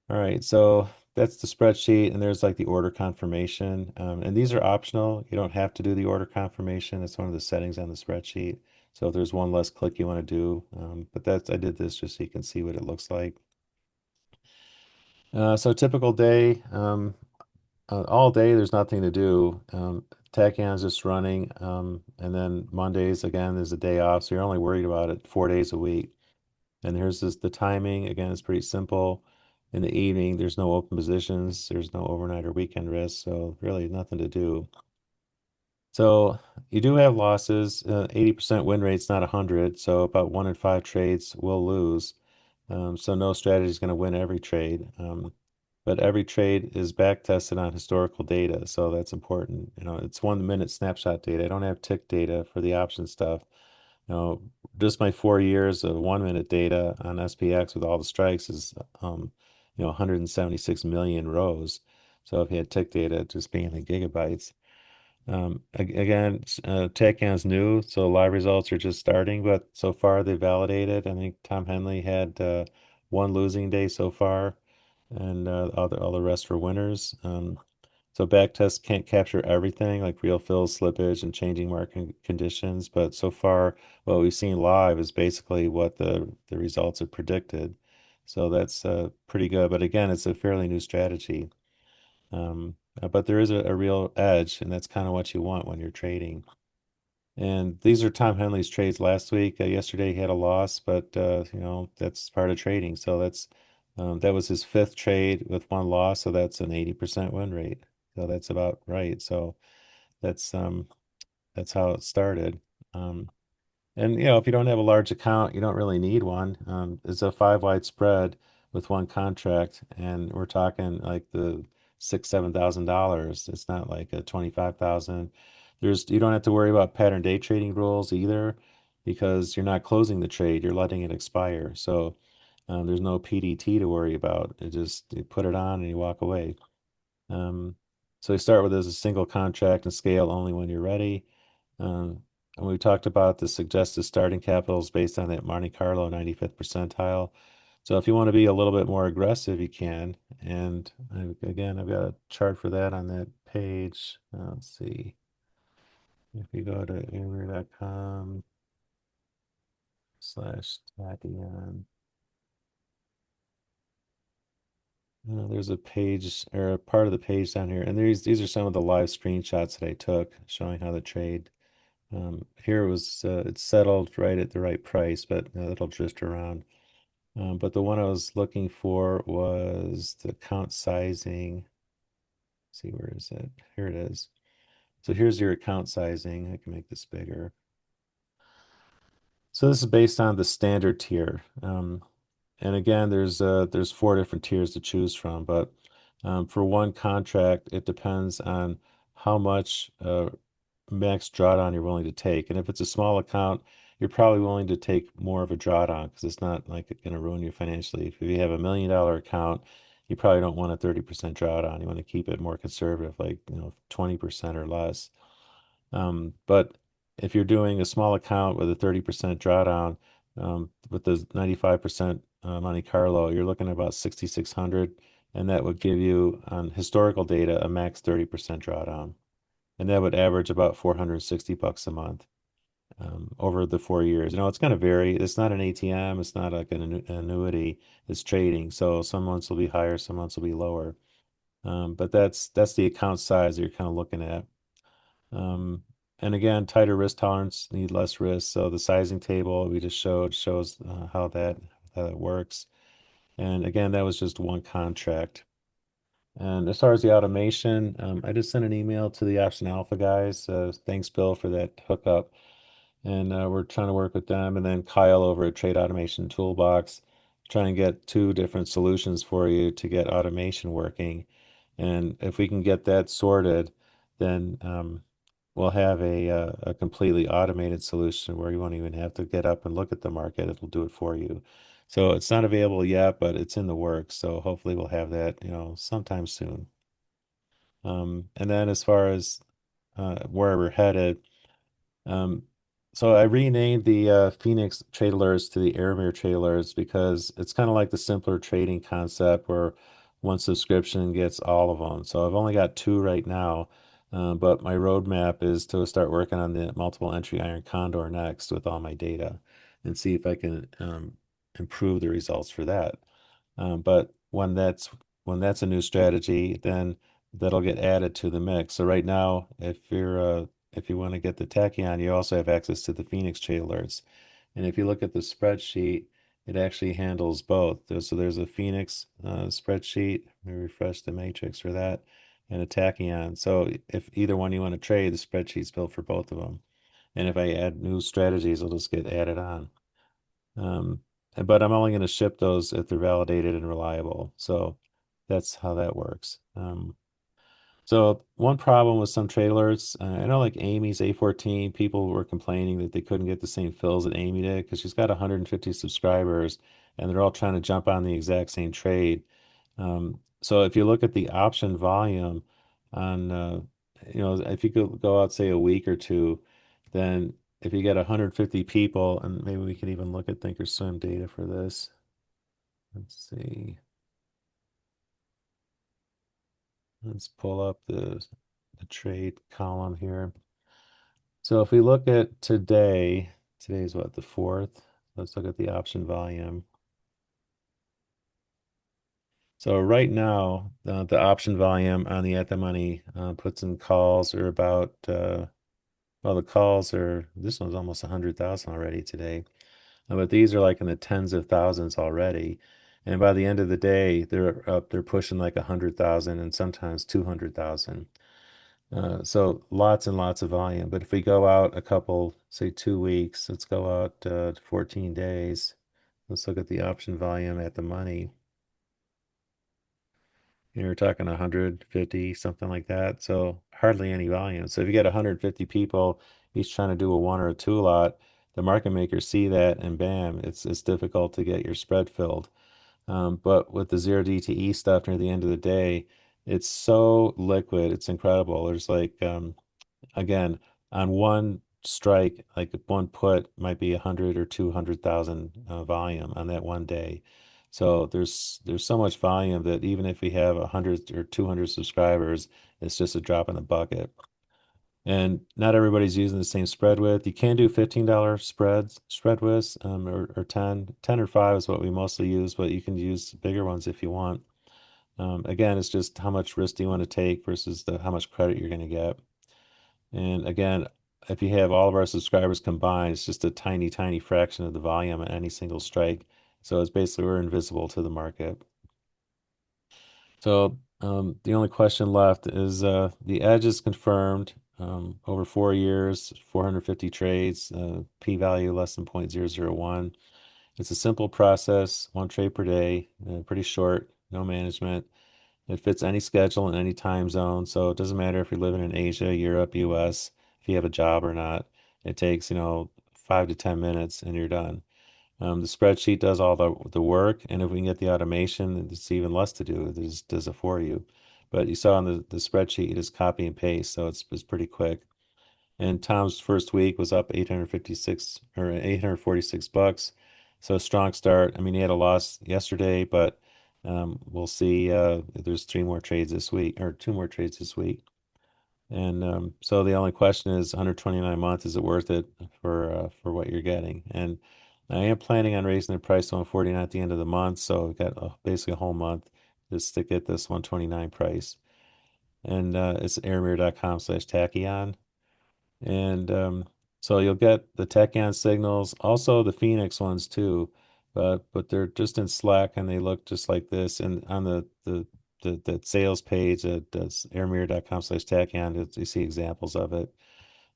Speaker 1: All right, so that's the spreadsheet, and there's like the order confirmation. And these are optional. You don't have to do the order confirmation. It's one of the settings on the spreadsheet. So if there's one less click you want to do, but I did this just so you can see what it looks like. So typical day, all day there's nothing to do. Tachyon's just running, and then Mondays again there's a day off, so you're only worried about it 4 days a week. And here's the timing. Again, it's pretty simple. In the evening, there's no open positions, there's no overnight or weekend risk, so really nothing to do. So you do have losses. 80% win rate's not 100, so about 1 in 5 trades will lose. So no strategy is going to win every trade. But every trade is back tested on historical data, so that's important. It's 1 minute snapshot data. I don't have tick data for the option stuff. You know, just my 4 years of 1 minute data on SPX with all the strikes is, 176 million rows. So if you had tick data, it'd just be in the gigabytes. Again, Tachyon's new, so live results are just starting, but so far they validated. I think Tom Henley had one losing day so far, and all the rest were winners. So backtest can't capture everything like real fills, slippage, and changing market conditions, but so far what we've seen live is basically what the results have predicted. So that's pretty good. But again, it's a fairly new strategy. But there is a real edge, and that's kind of what you want when you're trading. And these are Tom Henley's trades last week. Yesterday he had a loss, but that's part of trading. So that was his fifth trade with one loss, so that's an 80% win rate. So that's about right. So that's um that's how it started. Um, and if you don't have a large account, you don't really need one. It's a 5 wide spread with one contract, and we're talking like the $6,000, $7,000. It's not like a 25,000. You don't have to worry about pattern day trading rules either, because you're not closing the trade, you're letting it expire. So there's no PDT to worry about. You put it on and you walk away. Um, so you start with as a single contract and scale only when you're ready. And we talked about the suggested starting capitals based on that Monte Carlo 95th percentile. So if you want to be a little bit more aggressive, you can. And again, I've got a chart for that on that page. Let's see. If you go to aeromir.com/Tachyon, there's a page or a part of the page down here, and these are some of the live screenshots that I took showing how the trade. Here it's settled right at the right price, but it'll drift around. But the one I was looking for was the account sizing. Let's see, where is it? Here it is. So here's your account sizing. I can make this bigger. So this is based on the standard tier. And again, there's 4 different tiers to choose from, but for one contract, it depends on how much max drawdown you're willing to take. And if it's a small account, you're probably willing to take more of a drawdown because it's not like going to ruin you financially. If you have $1 million account, you probably don't want a 30% drawdown. You want to keep it more conservative, like 20% or less. But if you're doing a small account with a 30% drawdown, With the 95% Monte Carlo, you're looking at about 6,600, and that would give you on historical data a max 30% drawdown, and that would average about 460 bucks a month over the 4 years. It's going to vary. It's not an ATM. It's not like an annuity. It's trading. So some months will be higher, some months will be lower. But that's the account size that you're kind of looking at. Um, and again, tighter risk tolerance need less risk. So the sizing table we just showed shows how that works. And again, that was just one contract. And as far as the automation, I just sent an email to the Option Alpha guys. Thanks, Bill, for that hookup. And we're trying to work with them. And then Kyle over at Trade Automation Toolbox, trying to get two different solutions for you to get automation working. And if we can get that sorted, then we'll have a completely automated solution where you won't even have to get up and look at the market. It'll do it for you. So it's not available yet, but it's in the works. So hopefully we'll have that, sometime soon. And then as far as where we're headed, um, so I renamed the Phoenix Trade Alerts to the Aeromir Trade Alerts because it's kind of like the simpler trading concept where one subscription gets all of them. So I've only got two right now, but my roadmap is to start working on the multiple entry iron condor next with all my data and see if I can improve the results for that. But when that's a new strategy, then that'll get added to the mix. So right now, if you want to get the Tachyon, you also have access to the Phoenix trade alerts. And if you look at the spreadsheet, it actually handles both. So there's a Phoenix spreadsheet. Let me refresh the matrix for that, and a Tachyon. So if either one you want to trade, the spreadsheet's built for both of them. And if I add new strategies, it'll just get added on. Um, but I'm only going to ship those if they're validated and reliable. So that's how that works. So one problem with some trade alerts, I know like Amy's A14, people were complaining that they couldn't get the same fills that Amy did because she's got 150 subscribers and they're all trying to jump on the exact same trade. So if you look at the option volume on, if you could go out, say, a week or two, then if you get 150 people, and maybe we can even look at thinkorswim data for this. Let's see. Let's pull up the trade column here. So if we look at today's what, the 4th? Let's look at the option volume. So right now, the option volume on the at the money puts in calls are about, well, the calls are, this one's almost 100,000 already today. But these are like in the tens of thousands already. And by the end of the day, they're pushing like 100,000 and sometimes 200,000. So lots and lots of volume. But if we go out a couple, say 2 weeks, let's go out 14 days. Let's look at the option volume at the money. We're talking 150, something like that. So hardly any volume. So if you get 150 people, each trying to do a one or a two lot, the market makers see that and bam, it's difficult to get your spread filled. But with the zero DTE stuff near the end of the day, it's so liquid. It's incredible. There's like again, on one strike, like one put might be 100 or 200,000 volume on that one day. So there's so much volume that even if we have 100 or 200 subscribers, it's just a drop in the bucket. And not everybody's using the same spread width. You can do $15 spread widths, or 10 or 5 is what we mostly use, but you can use bigger ones if you want. Again, it's just how much risk do you want to take versus how much credit you're going to get. And again, if you have all of our subscribers combined, it's just a tiny, tiny fraction of the volume at any single strike. So it's basically we're invisible to the market. So the only question left is the edge is confirmed over 4 years, 450 trades, p-value less than 0.001. It's a simple process, one trade per day, pretty short, no management. It fits any schedule and any time zone. So it doesn't matter if you're living in Asia, Europe, US, if you have a job or not. It takes, 5 to 10 minutes and you're done. The spreadsheet does all the work, and if we can get the automation, it's even less to do. It just does it for you. But you saw on the spreadsheet, you just copy and paste, so it's pretty quick. And Tom's first week was up 856 or 846 bucks. So a strong start. I mean, he had a loss yesterday, but we'll see. There's three more trades this week, or two more trades this week. And so the only question is 129 months, is it worth it for what you're getting? And I am planning on raising the price to 149 at the end of the month, so I've got basically a whole month just to get this 129 price. And it's aeromir.com/tachyon. And so you'll get the Tachyon signals, also the Phoenix ones too, but they're just in Slack and they look just like this. And on the sales page at aeromir.com/tachyon, you see examples of it.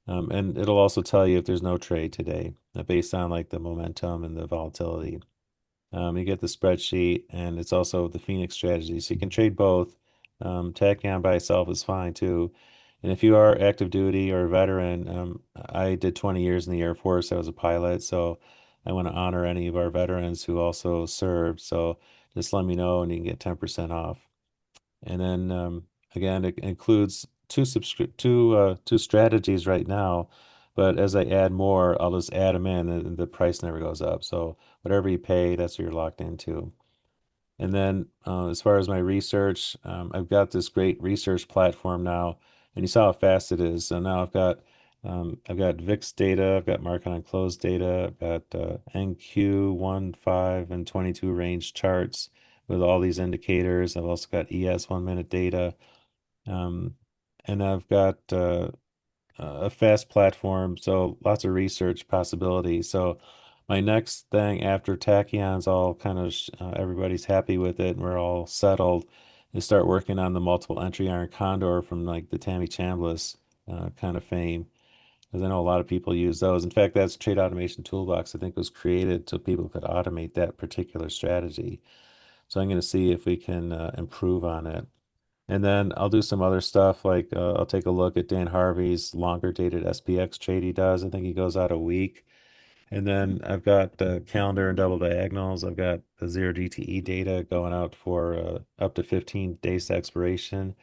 Speaker 1: And it'll also tell you if there's no trade today, based on like the momentum and the volatility. You get the spreadsheet, and it's also the Phoenix strategy. So you can trade both. Tachyon by itself is fine too. And if you are active duty or a veteran, I did 20 years in the Air Force. I was a pilot, so I want to honor any of our veterans who also served. So just let me know, and you can get 10% off. And then again, it includes two strategies right now. But as I add more, I'll just add them in, and the price never goes up. So whatever you pay, that's what you're locked into. And then as far as my research, I've got this great research platform now, and you saw how fast it is. So now I've got VIX data, I've got market on close data, I've got NQ 1, 5, and 22 range charts with all these indicators. I've also got ES 1 minute data, um, and I've got a fast platform, so lots of research possibilities. So my next thing after Tachyon's all kind of everybody's happy with it and we're all settled, is start working on the multiple entry iron condor from like the Tammy Chambliss kind of fame. Because I know a lot of people use those. In fact, that's Trade Automation Toolbox, I think, was created so people could automate that particular strategy. So I'm going to see if we can improve on it. And then I'll do some other stuff like I'll take a look at Dan Harvey's longer dated SPX trade he does. I think he goes out a week. And then I've got the calendar and double diagonals. I've got the zero DTE data going out for up to 15 days to expiration.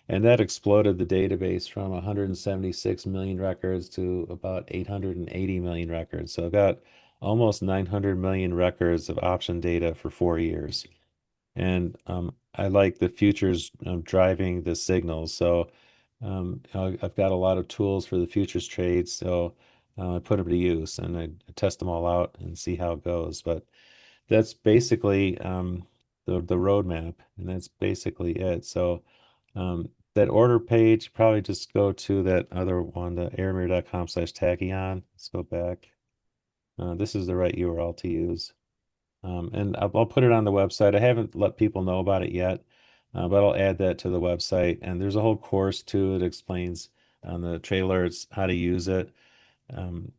Speaker 1: And that exploded the database from 176 million records to about 880 million records. So I've got almost 900 million records of option data for 4 years. And I like the futures driving the signals. So I've got a lot of tools for the futures trades. So I put them to use and I test them all out and see how it goes. But that's basically the roadmap, and that's basically it. So that order page, probably just go to that other one, the aeromir.com/tachyon. Let's go back. This is the right URL to use. And I'll put it on the website. I haven't let people know about it yet, but I'll add that to the website. And there's a whole course too that explains on the trade alerts how to use it. Um,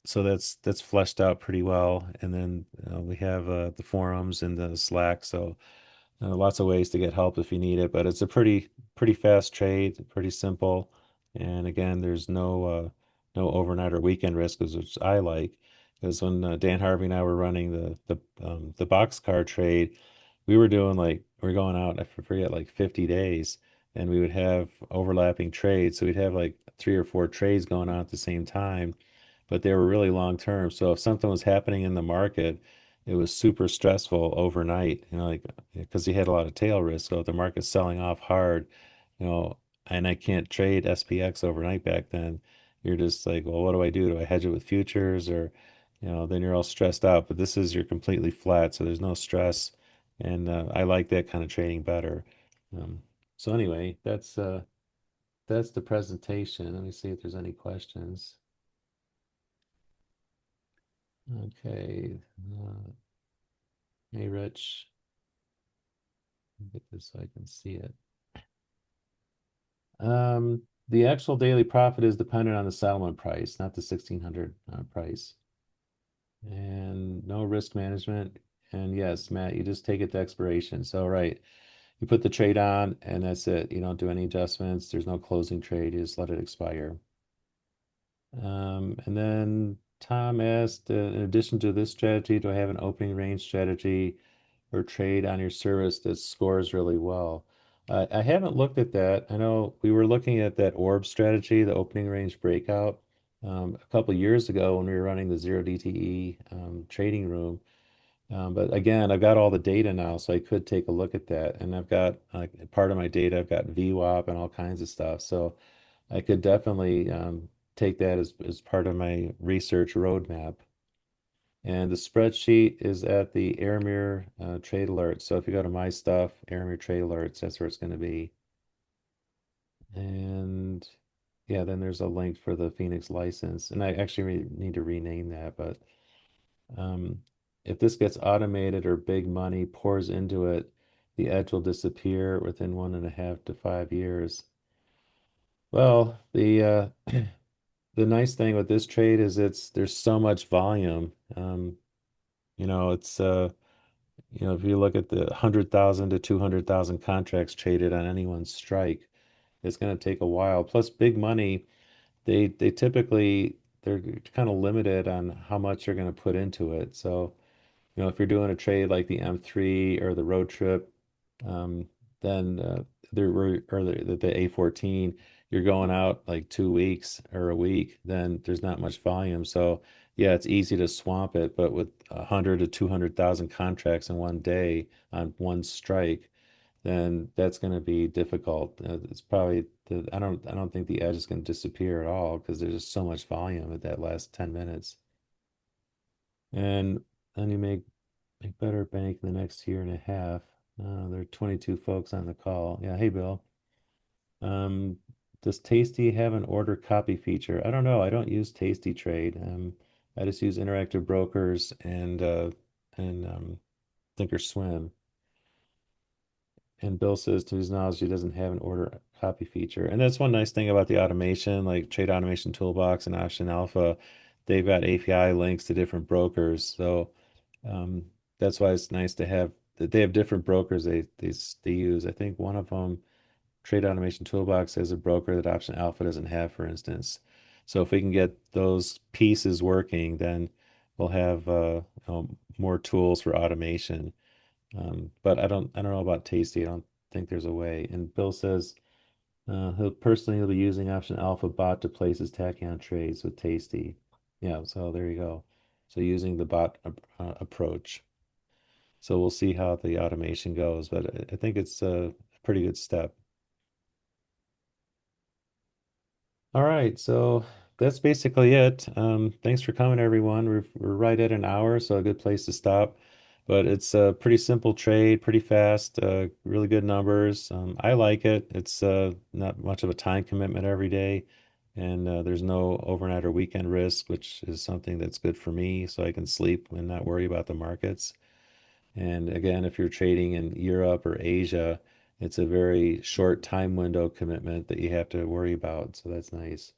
Speaker 1: so that's fleshed out pretty well. And then we have the forums and the Slack. So lots of ways to get help if you need it. But it's a pretty fast trade, pretty simple. And again, there's no overnight or weekend risk, which I like. Because when Dan Harvey and I were running the boxcar trade, we were going out, I forget, like 50 days, and we would have overlapping trades. So we'd have like three or four trades going on at the same time, but they were really long term. So if something was happening in the market, it was super stressful overnight, like because you had a lot of tail risk. So if the market's selling off hard, you know, and I can't trade SPX overnight back then, you're just like, well, what do I do? Do I hedge it with futures or, then you're all stressed out. But this is you're completely flat, so there's no stress, and I like that kind of trading better. Um, so anyway, that's the presentation. Let me see if there's any questions. Okay. Hey, Rich, get this so I can see it. The actual daily profit is dependent on the settlement price, not the 1600 price. And no risk management. And yes, Matt, you just take it to expiration. So, right, you put the trade on and that's it. You don't do any adjustments. There's no closing trade. You just let it expire. And then Tom asked, in addition to this strategy, do I have an opening range strategy or trade on your service that scores really well? I haven't looked at that. I know we were looking at that orb strategy, the opening range breakout, a couple years ago when we were running the zero DTE trading room. But again, I've got all the data now, so I could take a look at that. And I've got like part of my data, I've got VWAP and all kinds of stuff. So I could definitely take that as part of my research roadmap. And the spreadsheet is at the Aeromir Trade Alerts. So if you go to my stuff, Aeromir Trade Alerts, that's where it's going to be. And yeah, then there's a link for the Phoenix license. And I actually need to rename that, but um, if this gets automated or big money pours into it, the edge will disappear within 1.5 to 5 years. Well, the nice thing with this trade is there's so much volume. It's if you look at the 100,000 to 200,000 contracts traded on any one strike, it's going to take a while. Plus, big money, they typically they're kind of limited on how much they're going to put into it. So if you're doing a trade like the M3 or the road trip, um, then or the A14, you're going out like 2 weeks or a week, then there's not much volume. So yeah, it's easy to swamp it, but with 100 to 200,000 contracts in one day on one strike, then that's going to be difficult. It's probably I don't think the edge is going to disappear at all because there's just so much volume at that last 10 minutes. And then you make better bank in the next year and a half. There are 22 folks on the call. Yeah, hey Bill. Um, does Tasty have an order copy feature? I don't know. I don't use Tasty Trade. I just use Interactive Brokers and thinkorswim. And Bill says, to his knowledge, he doesn't have an order copy feature. And that's one nice thing about the automation, like Trade Automation Toolbox and Option Alpha. They've got API links to different brokers. So um, that's why it's nice to have that they have different brokers they use. I think one of them, Trade Automation Toolbox, has a broker that Option Alpha doesn't have, for instance. So if we can get those pieces working, then we'll have more tools for automation. But I don't know about Tasty. I don't think there's a way. And Bill says he'll be using Option Alpha bot to place his Tachyon trades with Tasty. Yeah, so there you go. So using the bot approach. So we'll see how the automation goes, but I think it's a pretty good step. All right, so that's basically it. Thanks for coming, everyone. We're right at an hour, so a good place to stop. But it's a pretty simple trade, pretty fast, really good numbers. I like it. It's not much of a time commitment every day, and there's no overnight or weekend risk, which is something that's good for me, so I can sleep and not worry about the markets. And again, if you're trading in Europe or Asia, it's a very short time window commitment that you have to worry about. So that's nice.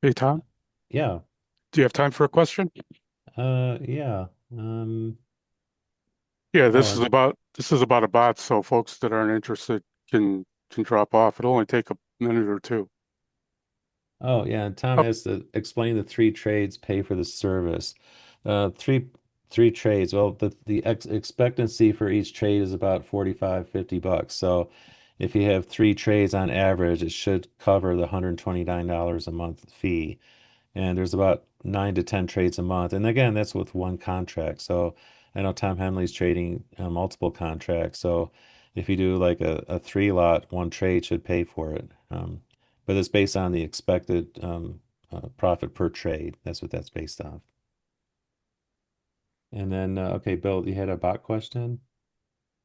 Speaker 2: Hey, Tom,
Speaker 1: Yeah.
Speaker 2: do you have time for a question?
Speaker 1: Yeah.
Speaker 2: Yeah,
Speaker 1: Oh,
Speaker 2: this is about a bot, so folks that aren't interested can drop off. It'll only take a minute or two.
Speaker 1: yeah. And Tom
Speaker 2: Oh,
Speaker 1: has to explain the three trades pay for the service. Three trades. Well, the expectancy for each trade is about 45, $50. So if you have three trades on average, it should cover the $129 a month fee. And there's about 9 to 10 trades a month. And again, that's with one contract. So I know Tom Henley's trading multiple contracts. So if you do like a three lot, one trade should pay for it. But it's based on the expected profit per trade. That's what that's based on. And then, okay, Bill, you had a bot question?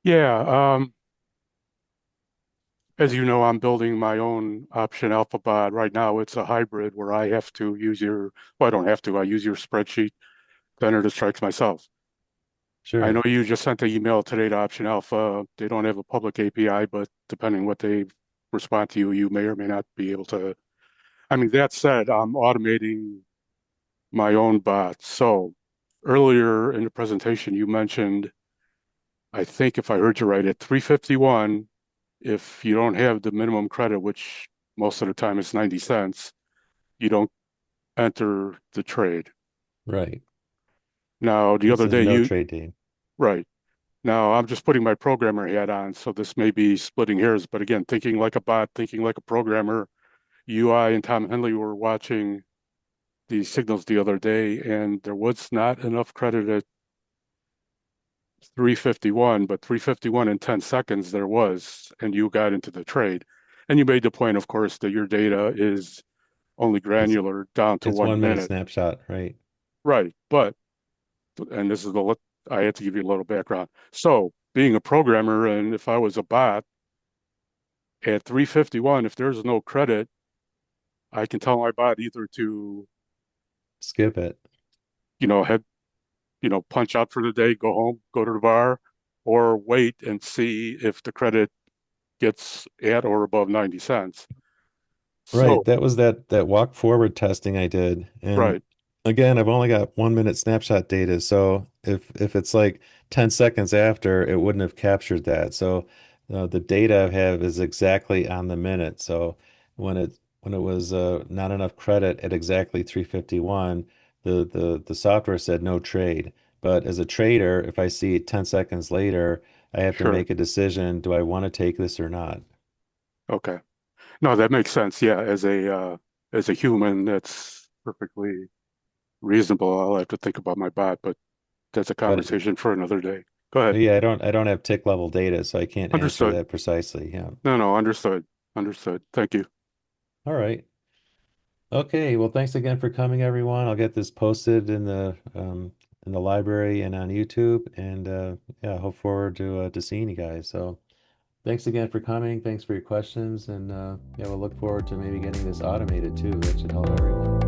Speaker 2: yeah. As you know, I'm building my own option alpha bot right now. It's a hybrid where I have to use well, I don't have to. I use your spreadsheet to enter the strikes myself. I
Speaker 1: Sure.
Speaker 2: know you just sent the email today to Option Alpha. They don't have a public API, but depending what they respond to you, you may or may not be able to. I mean, that said, I'm automating my own bot. So earlier in the presentation, you mentioned, I think if I heard you right, at 351, if you don't have the minimum credit, which most of the time is 90 cents, you don't enter the trade.
Speaker 1: Right.
Speaker 2: Now, the
Speaker 1: It's
Speaker 2: other
Speaker 1: a
Speaker 2: day,
Speaker 1: no trade day.
Speaker 2: right. Now, I'm just putting my programmer hat on, so this may be splitting hairs, but again, thinking like a bot, thinking like a programmer, UI and Tom Henley were watching the signals the other day, and there was not enough credit 351, but 351 in 10 seconds there was, and you got into the trade. And you made the point, of course, that your data is only
Speaker 1: It's
Speaker 2: granular down to
Speaker 1: it's
Speaker 2: 1
Speaker 1: 1 minute
Speaker 2: minute.
Speaker 1: snapshot, right?
Speaker 2: Right. But, and this is I had to give you a little background. So, being a programmer, and if I was a bot at 351, if there's no credit, I can tell my bot either to,
Speaker 1: Skip it.
Speaker 2: head, punch out for the day, go home, go to the bar, or wait and see if the credit gets at or above 90 cents.
Speaker 1: Right,
Speaker 2: So,
Speaker 1: that was that walk forward testing I did. And
Speaker 2: right,
Speaker 1: again, I've only got 1 minute snapshot data. So if it's like 10 seconds after, it wouldn't have captured that. So the data I have is exactly on the minute. So when it was not enough credit at exactly 351, the software said no trade. But as a trader, if I see it 10 seconds later, I have to
Speaker 2: sure.
Speaker 1: make a decision, do I want to take this or not?
Speaker 2: Okay. No, that makes sense. Yeah, as a human, that's perfectly reasonable. I'll have to think about my bot, but that's a
Speaker 1: But
Speaker 2: conversation for another day. Go ahead.
Speaker 1: yeah, I don't have tick level data, so I can't answer
Speaker 2: Understood.
Speaker 1: that precisely. Yeah.
Speaker 2: No, no, understood. Understood. Thank you.
Speaker 1: All right. Okay. Well, thanks again for coming, everyone. I'll get this posted in the library and on YouTube, and yeah, hope forward to seeing you guys. So thanks again for coming. Thanks for your questions, and yeah, we'll look forward to maybe getting this automated too. That should help everyone.